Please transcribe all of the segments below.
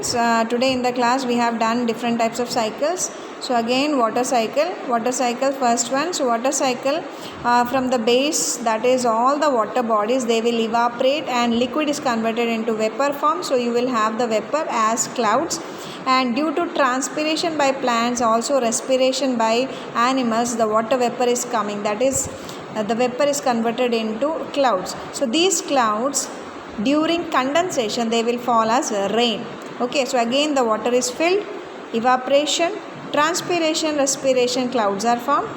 students, today in the class we have done different types of cycles. So again, water cycle first one. So water cycle, from the base, that is all the water bodies, they will evaporate and liquid is converted into vapor form. So you will have the vapor as clouds, and due to transpiration by plants, also respiration by animals, the water vapor is coming, that is the vapor is converted into clouds. So these clouds, during condensation, they will fall as rain. Okay, so again the water is filled, evaporation, transpiration, respiration, clouds are formed,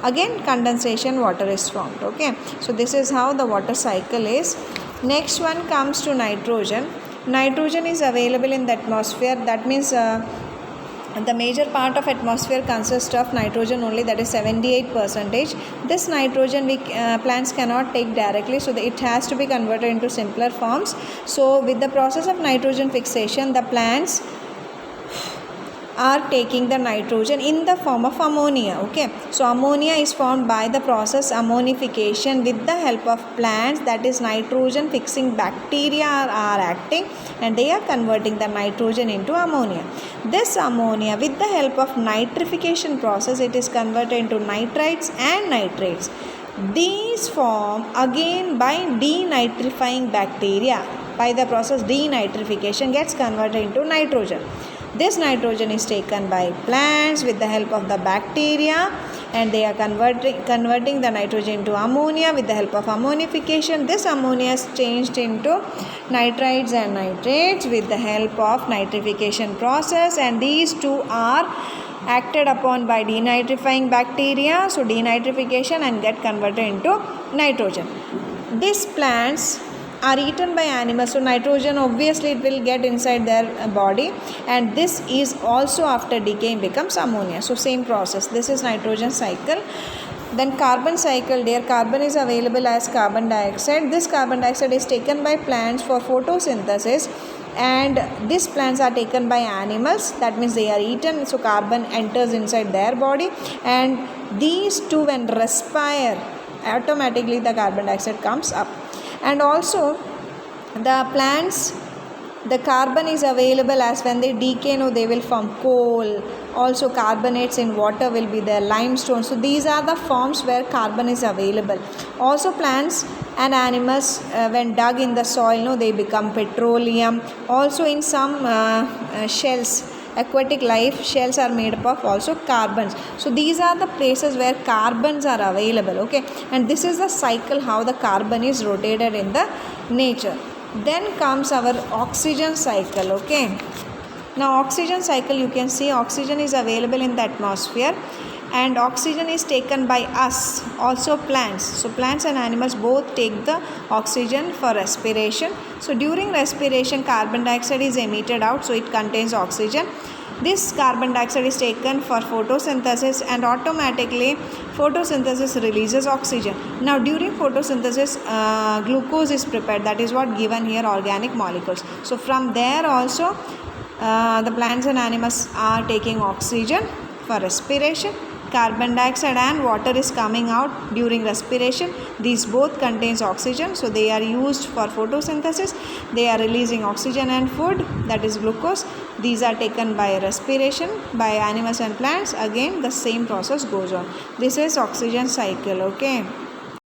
again condensation, water is formed. Okay, so this is how the water cycle is. Next one comes to nitrogen. Nitrogen is available in the atmosphere, that means the major part of atmosphere consists of nitrogen only, that is 78%. This nitrogen plants cannot take directly, so it has to be converted into simpler forms. So with the process of nitrogen fixation, the plants are taking the nitrogen in the form of ammonia. Okay, so ammonia is formed by the process ammonification with the help of plants, that is nitrogen fixing bacteria are acting and they are converting the nitrogen into ammonia. This ammonia, with the help of nitrification process, it is converted into nitrites and nitrates. These form again by denitrifying bacteria. By the process denitrification gets converted into nitrogen. This nitrogen is taken by plants with the help of the bacteria, and they are converting the nitrogen into ammonia with the help of ammonification. This ammonia is changed into nitrites and nitrates with the help of nitrification process, and these two are acted upon by denitrifying bacteria, so denitrification, and get converted into nitrogen. These plants are eaten by animals, so nitrogen obviously it will get inside their body, and this is also after decaying becomes ammonia. So same process. This is nitrogen cycle. Then carbon cycle, there carbon is available as carbon dioxide. This carbon dioxide is taken by plants for photosynthesis, and these plants are taken by animals, that means they are eaten, so carbon enters inside their body, and these two when respire, automatically the carbon dioxide comes up. And also the plants, the carbon is available as when they decay, they will form coal, also carbonates in water will be there, limestone. So these are the forms where carbon is available. Also plants and animals, when dug in the soil, they become petroleum. Also in some shells, aquatic life, shells are made up of also carbons. So these are the places where carbons are available. Okay, and this is the cycle how the carbon is rotated in the nature. Then comes our oxygen cycle. Okay, now oxygen cycle, you can see oxygen is available in the atmosphere, and oxygen is taken by us, also plants. So plants and animals both take the oxygen for respiration. So during respiration, carbon dioxide is emitted out, so it contains oxygen. This carbon dioxide is taken for photosynthesis, and automatically photosynthesis releases oxygen. Now during photosynthesis, glucose is prepared, that is what given here, organic molecules. So from there also the plants and animals are taking oxygen for respiration. Carbon dioxide and water is coming out during respiration. These both contains oxygen, so they are used for photosynthesis. They are releasing oxygen and food, that is glucose. These are taken by respiration by animals and plants. Again the same process goes on. This is oxygen cycle. Okay.